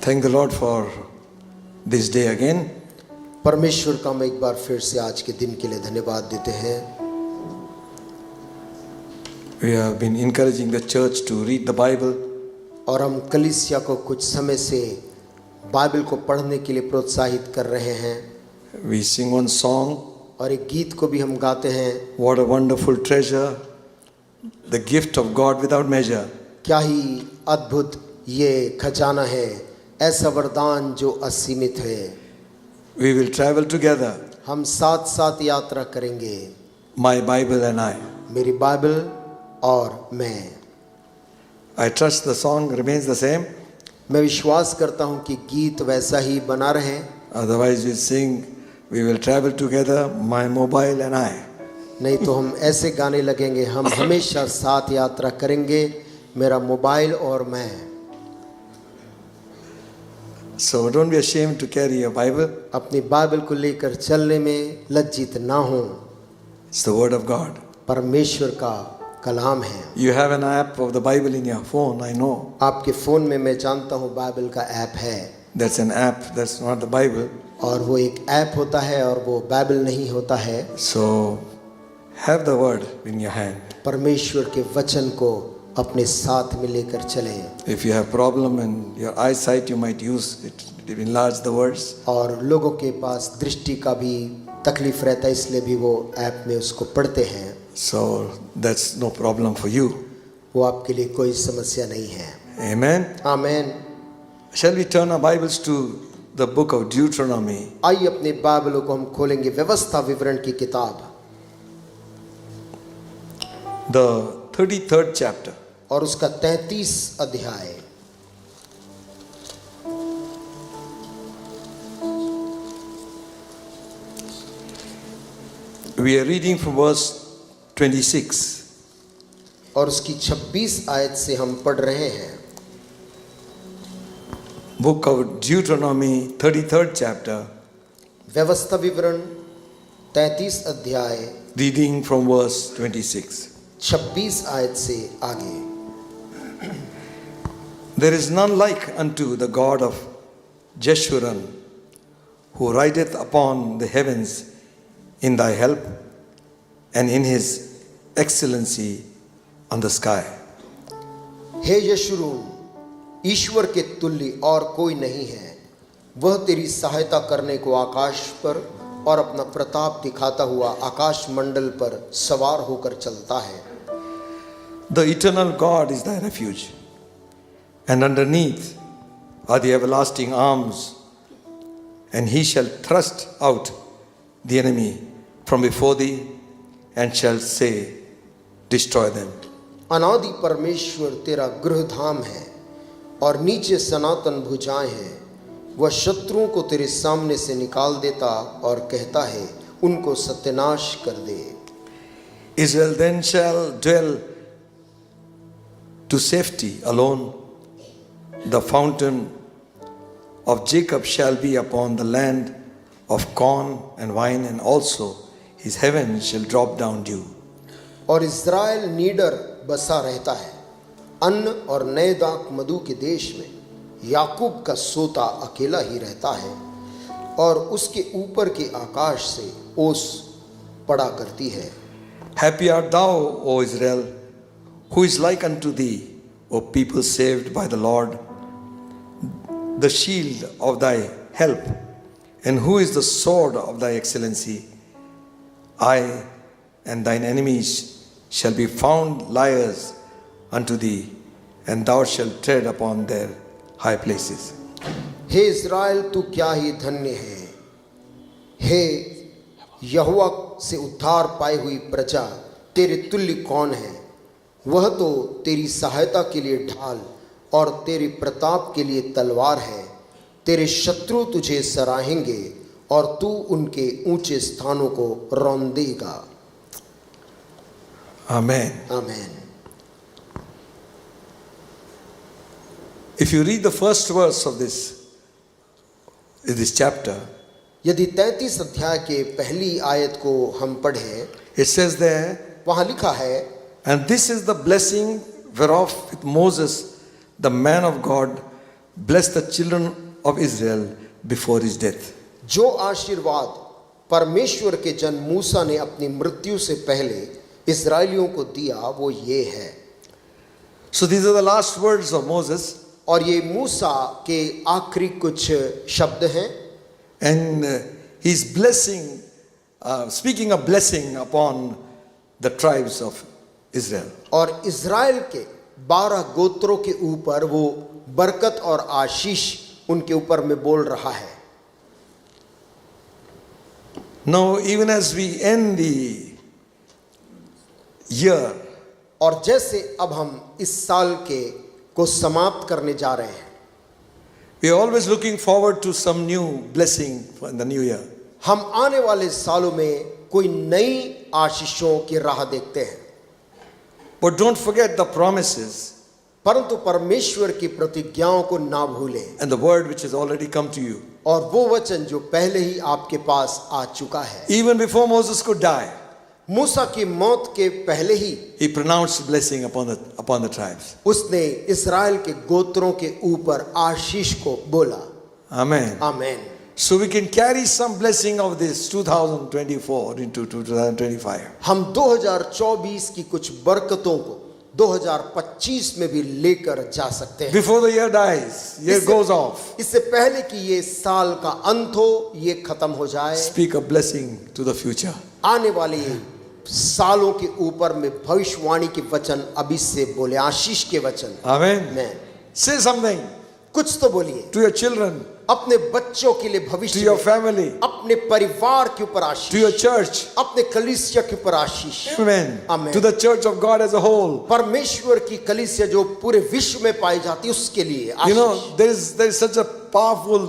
Thank the Lord for this day again. परमेश्वर का हम एक बार फिर से आज के दिन के लिए धन्यवाद देते हैं. We have been encouraging the church to read the Bible. और हम कलीसिया को कुछ समय से बाइबल को पढ़ने के लिए प्रोत्साहित कर रहे हैं. We sing one song. और एक गीत को भी हम गाते हैं. What a wonderful treasure, the gift of God without measure. क्या ही अद्भुत ये खजाना है, ऐसा वरदान जो असीमित है. We will travel together. हम साथ साथ यात्रा करेंगे. My Bible and I. मेरी बाइबल और मैं. I trust the song remains the same. मैं विश्वास करता हूँ कि गीत वैसा ही बना रहे. Otherwise we sing, we will travel together, my mobile and I. नहीं तो हम ऐसे गाने लगेंगे, हम हमेशा साथ यात्रा करेंगे, मेरा मोबाइल और मैं. So don't be ashamed to carry your Bible. अपनी बाइबल को लेकर चलने में लज्जित ना हो. It's the word of God. परमेश्वर का कलाम है. You have an app of the Bible in your phone, I know. आपके फोन में मैं जानता हूँ बाइबल का ऐप है. That's an app, that's not the Bible. और वो एक ऐप होता है और वो बाइबल नहीं होता है. So have the word in your hand. परमेश्वर के वचन को अपने साथ में लेकर चले. If you have problem in your eyesight, you might use it to enlarge the words. और लोगों के पास दृष्टि का भी तकलीफ रहता है, इसलिए भी वो ऐप में उसको पढ़ते हैं. So that's no problem for you. वो आपके लिए कोई समस्या नहीं है. Amen. आमीन. Shall we turn our Bibles to the book of Deuteronomy? आइए अपने बाइबलों को हम खोलेंगे व्यवस्था विवरण की किताब, The 33rd chapter. और उसका 33 अध्याय. We are reading from verse 26. और उसकी 26 आयत से हम पढ़ रहे हैं. Book of Deuteronomy, 33rd chapter, व्यवस्था विवरण 33 अध्याय, reading from verse 26. 26 आयत से आगे. There is none like unto the God of Jeshurun, who rideth upon the heavens in thy help, and in his excellency on the sky. हे यशूरून, ईश्वर के तुल्य और कोई नहीं है. वह तेरी सहायता करने को आकाश पर और अपना प्रताप दिखाता हुआ आकाश मंडल पर सवार होकर चलता है. The eternal God is thy refuge, and underneath are the everlasting arms, and he shall thrust out the enemy from before thee, and shall say, destroy them. अनादि परमेश्वर तेरा गृह धाम है और नीचे सनातन भुजाएं हैं. वह शत्रुओं को तेरे सामने से निकाल देता और कहता है, उनको सत्यानाश कर दे. Israel then shall dwell to safety alone. The fountain of Jacob shall be upon the land of corn and wine, and also his heaven shall drop down dew. और इज़राइल नीडर बसा रहता है अन्न और नए दाख मधु के देश में. याकूब का सोता अकेला ही रहता है और उसके ऊपर के आकाश से ओस पड़ा करती है. Happy art thou, O Israel, who is like unto thee, O people saved by the Lord, the shield of thy help, and who is the sword of thy excellency. I and thine enemies shall be found liars unto thee, and thou shalt tread upon their high places. हे Israel, तू क्या ही धन्य है. हे यहोवा से उद्धार पाई हुई प्रजा, तेरे तुल्य कौन है. वह तो तेरी सहायता के लिए ढाल और तेरे प्रताप के लिए तलवार है. तेरे शत्रु तुझे सराहेंगे और तू उनके ऊंचे स्थानों को रौंदेगा. Amen. आमीन. If you read the first verse of this chapter, यदि 33 अध्याय के पहली आयत को हम पढ़ें, it says there, वहाँ लिखा है, and this is the blessing whereof with Moses, the man of God, blessed the children of Israel before his death. जो आशीर्वाद परमेश्वर के जन मूसा ने अपनी मृत्यु से पहले इस्राएलियों को दिया वो ये है। So these are the last words of Moses, और ये मूसा के आखिरी कुछ शब्द हैं। and he's blessing, speaking a blessing upon the tribes of Israel. और इज़राइल के 12 गोत्रों के ऊपर वो बरकत और आशीष उनके ऊपर में बोल रहा है। Now, even as we end the year, और जैसे अब हम इस साल के को समाप्त करने जा रहे हैं, we are always looking forward to some new blessing for in the new year. हम आने वाले सालों में कोई नई आशीषों की राह देखते हैं। But don't forget the promises परंतु परमेश्वर की प्रतिज्ञाओं को ना भूलें and the word which has already come to you. और वो वचन जो पहले ही आपके पास आ चुका है। Even before Moses could die, मूसा की मौत के पहले ही he pronounced blessing upon the tribes. उसने इस्राएल के गोत्रों के ऊपर आशीष को बोला। Amen. आमीन। So we can carry some blessing of this 2024 into 2025. हम 2024 की कुछ बरकतों को 2025 में भी लेकर जा सकते हैं। Before the year dies, year goes off. इससे पहले कि ये साल का अंत हो, ये खत्म हो जाए, Speak a blessing to the future. आने वाले सालों के ऊपर में भविष्यवाणी के वचन अभी से बोले, आशीष के वचन। Amen. मैं Say something कुछ तो बोलिए to your children, अपने बच्चों के लिए, to भविष्य your में, family, अपने परिवार के ऊपर to आशीष, your church. अपने कलीसिया के ऊपर आशीष। Amen. Amen. To the church of God as a whole. परमेश्वर की कलीसिया जो पूरे विश्व में पाई जाती है उसके लिए You Ashish. know, there is such a powerful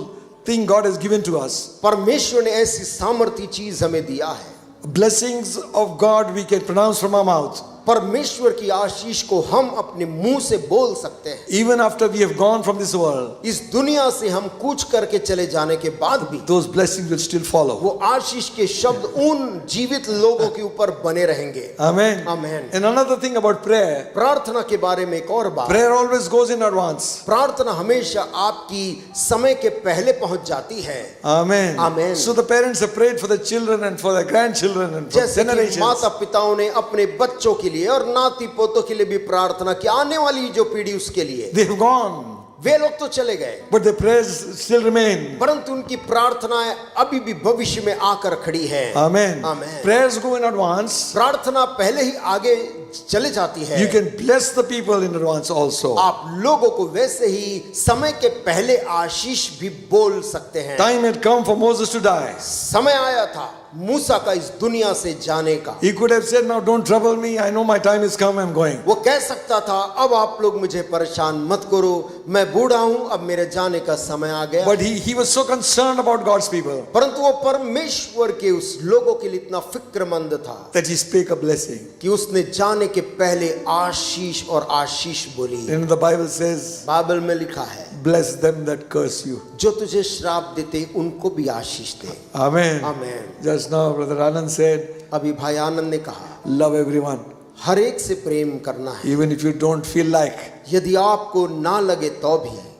thing God has given to us. परमेश्वर ने ऐसी सामर्थी चीज हमें दिया है। Blessings of God we can pronounce from our mouth. परमेश्वर की आशीष को हम अपने मुंह से बोल सकते हैं। Even after we have gone from this world, इस दुनिया से हम कूच करके चले जाने के बाद भी those blessings will still follow. वो आशीष के शब्द उन जीवित लोगों के ऊपर बने रहेंगे। Amen. Amen. And another thing about prayer, प्रार्थना के बारे में एक और बात, prayer always goes in advance. प्रार्थना हमेशा आपकी समय के पहले पहुंच जाती है। Amen. Amen. So the parents have prayed for the children and for their grandchildren and for जैसे कि generations. माता पिताओं ने अपने बच्चों के लिए और नाती पोतों के लिए भी प्रार्थना की, आने वाली जो पीढ़ी उसके लिए। They have gone, वे लोग तो चले गए, but their prayers still remain. परंतु उनकी प्रार्थनाएं अभी भी भविष्य में आकर खड़ी हैं। Amen. Amen. Prayers go in advance. प्रार्थना पहले ही आगे चले जाती है। You can bless the people in advance also. आप लोगों को वैसे ही समय के पहले आशीष भी बोल सकते हैं। Time had come for Moses to die. समय आया था मूसा का इस दुनिया से जाने का। He could have said, "Now don't trouble me. I know my time has come. I'm going." वो कह सकता था, अब आप लोग मुझे परेशान मत करो, मैं बूढ़ा हूं, अब मेरे जाने का समय आ गया। But he was so concerned about God's people परंतु वो परमेश्वर के उस लोगों के लिए इतना फिक्रमंद था that he spake a blessing. कि उसने जाने के पहले आशीष और आशीष बोली। And the Bible says, Bible में लिखा है, "Bless them that curse you." जो तुझे श्राप देते उनको भी आशीष दे। Amen. आमीन। Just now, Brother Anand said, अभी भाई आनंद ने कहा, "Love everyone, हर एक से प्रेम करना है, even if you don't feel like." यदि आपको ना लगे तो भी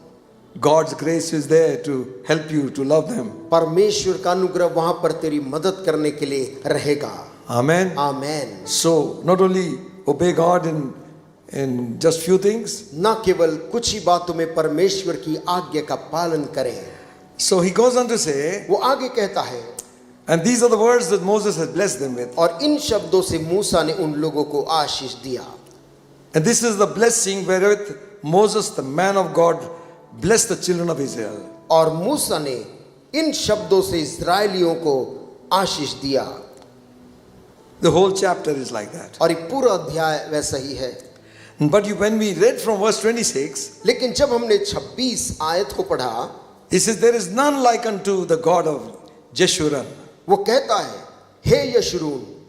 God's grace is there to help you to love them. परमेश्वर का अनुग्रह वहां पर तेरी मदद करने के लिए रहेगा। Amen. आमीन। So not only obey God in just few things. न केवल कुछ ही बातों में परमेश्वर की आज्ञा का पालन करें। So he goes on to say, वो आगे कहता है, and these are the words that Moses has blessed them with. और इन शब्दों से मूसा ने उन लोगों को आशीष दिया। And this is the blessing wherewith Moses, the man of God, blessed the children of Israel. और मूसा ने इन शब्दों से इस्राएलियों को आशीष दिया। The whole chapter is like that. और ये पूरा अध्याय वैसा ही है। But when we read from verse 26, लेकिन जब हमने 26 आयत को पढ़ा, he says, "There is none like unto the God of Jeshurun." वो कहता है, हे यशरून,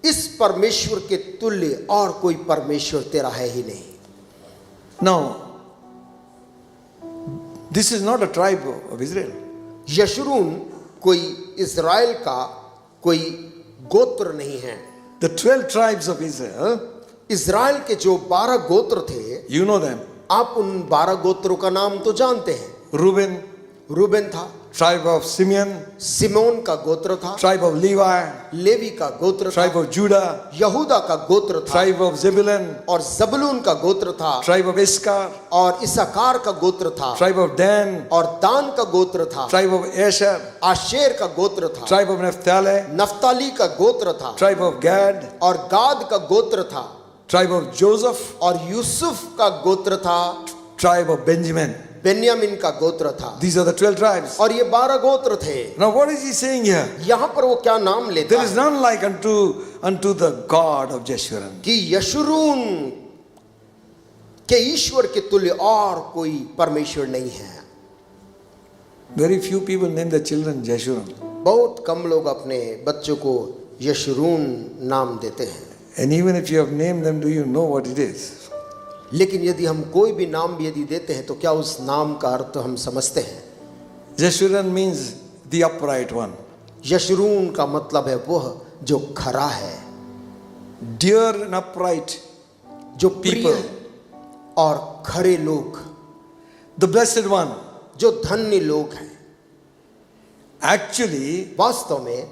इस परमेश्वर के तुल्य और कोई परमेश्वर तेरा है ही नहीं। Now, this is not a tribe of Israel. यशरून कोई इज़राइल का कोई गोत्र नहीं है। The 12 tribes of Israel, Israel के जो 12 गोत्र थे, you know them. आप उन 12 गोत्रों का नाम तो जानते हैं। Reuben, रूबेन था, tribe of Simeon, सिमोन का गोत्र था, tribe of Levi, लेवी का गोत्र था, tribe of Judah, यहूदा का गोत्र था, tribe of Zebulun, और जबूलून का गोत्र था, tribe of Issachar, और इसाकार का गोत्र था, tribe of Dan, और दान का गोत्र था, tribe of Asher, आशेर का गोत्र था, tribe of Naphtali, नफ्ताली का गोत्र था, tribe of Gad, और गाद का गोत्र था, tribe of Joseph, और यूसुफ का गोत्र था, tribe of Benjamin. बेन्यामीन का गोत्र था। These are the 12 tribes. और ये 12 गोत्र थे। Now what is he saying here? यहाँ पर वो क्या नाम लेता There is है none like unto the God of Jeshurun. कि यशुरून के ईश्वर के तुल्य और कोई परमेश्वर नहीं है। Very few people name their children Jeshurun. बहुत कम लोग अपने बच्चों को यशुरून नाम देते हैं। And even if you have named them, do you know what it is? लेकिन यदि हम कोई भी नाम भी यदि देते हैं तो क्या उस नाम का अर्थ हम समझते हैं? Jeshurun means the upright one. यशुरून का मतलब है वह जो खरा है, Dear and upright जो प्रिय people. और खरे लोग, The blessed one. जो धन्य लोग हैं। Actually, वास्तव में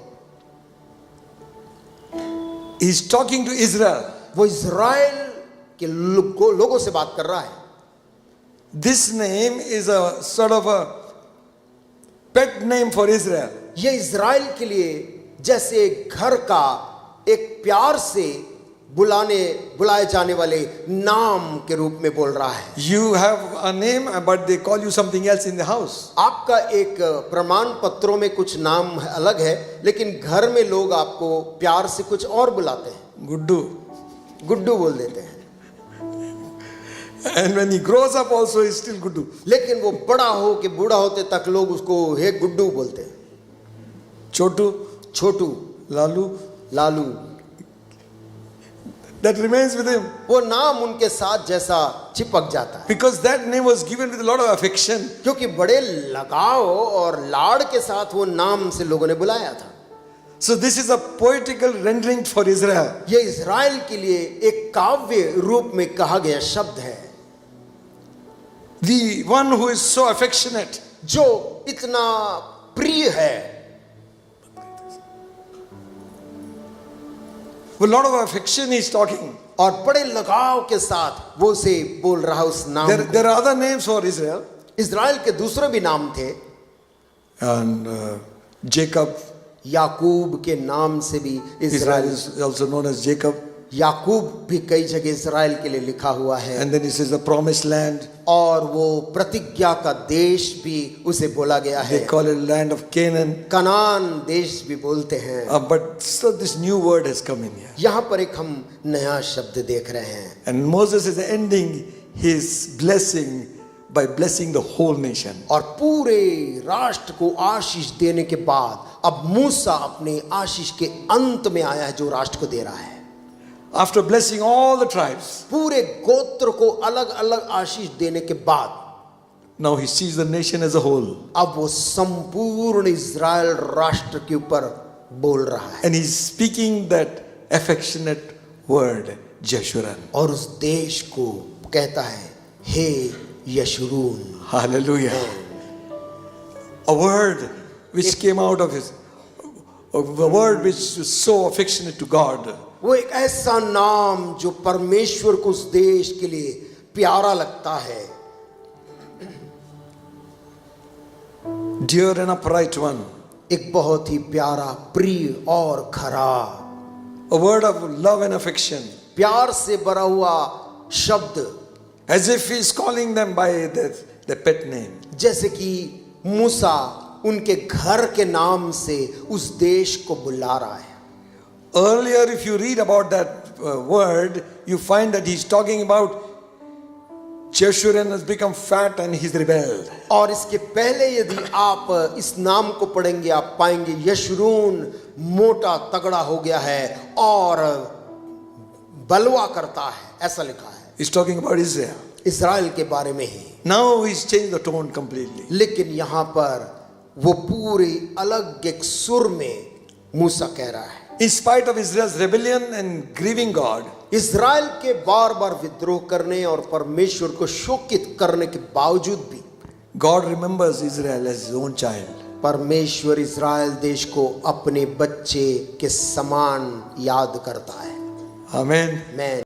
he's talking to Israel. वो इज़राइल के लोगों से बात कर रहा है। This name is a sort of a pet name for Israel. ये इज़राइल के लिए जैसे घर का एक प्यार से बुलाए जाने वाले नाम के रूप में बोल रहा है। You have a name, but they call you something else in the house. आपका एक प्रमाण पत्रों में कुछ नाम अलग है, लेकिन घर में लोग आपको प्यार से कुछ और बुलाते हैं। Guddu. गुड्डू बोल देते हैं। And when he grows up also, he's still Guddu. लेकिन वो बड़ा हो के बूढ़ा होते तक लोग उसको हे गुड्डू बोलते हैं। Chotu, Chhotu, Lalu. Lalu, That remains with him. वो नाम उनके साथ जैसा चिपक जाता है, Because that name was given with a lot of affection. क्योंकि बड़े लगाव और लाड़ के साथ वो नाम से लोगों ने बुलाया था। So this is a poetical rendering for Israel. ये इज़राइल के लिए एक काव्य रूप में कहा गया शब्द है। The one who is so affectionate. जो इतना प्रिय है, With a lot of affection he's talking. और बड़े लगाव के साथ वो उसे बोल रहा उस नाम को। There are other names for Israel. Israel के दूसरे भी नाम थे। And Jacob. याकूब के नाम से भी Israel Israel, is also known as Jacob. याकूब भी कई जगह इज़राइल के लिए लिखा हुआ है। And then he says the promised land. और वो प्रतिज्ञा का देश भी उसे बोला गया है। They call it land of Canaan. Kanan देश भी बोलते हैं। But so this new word has come in here. यहाँ पर एक हम नया शब्द देख रहे हैं। And Moses is ending his blessing by blessing the whole nation. और पूरे राष्ट्र को आशीष देने के बाद अब मूसा अपने आशीष के अंत में आया है, जो राष्ट्र को दे रहा है। After blessing all the tribes, पूरे गोत्र को अलग अलग आशीष देने के बाद now he sees the nation as a whole. अब वो संपूर्ण इज़राइल राष्ट्र के ऊपर बोल रहा है। And he's speaking that affectionate word, Jeshurun. और उस देश को कहता है, हे यशुरून। Hallelujah. A word which came out of his, a word which is so affectionate to God. वो एक ऐसा नाम जो परमेश्वर को उस देश के लिए प्यारा लगता है। Dear and upright one. एक बहुत ही प्यारा, प्रिय और खरा, A word of love and affection. प्यार से भरा हुआ शब्द, As if he's calling them by their pet name. जैसे कि मूसा उनके घर के नाम से उस देश को बुला रहा है। Earlier, if you read about that word, you find that he's talking about Jeshurun has become fat and he's rebelled. और इसके पहले यदि आप इस नाम को पढ़ेंगे, आप पाएंगे यशुरून मोटा तगड़ा हो गया है और बलवा करता है, ऐसा लिखा है। He's talking about Israel. Israel के बारे में ही। Now he's changed the tone completely. लेकिन यहाँ पर वो पूरी अलग एक सुर में मूसा कह रहा है। In spite of Israel's rebellion and grieving God, Israel के बार बार विद्रोह करने और परमेश्वर को शोकित करने के बावजूद भी God remembers Israel as his own child. परमेश्वर इज़राइल देश को अपने बच्चे के समान याद करता है। Amen. मैं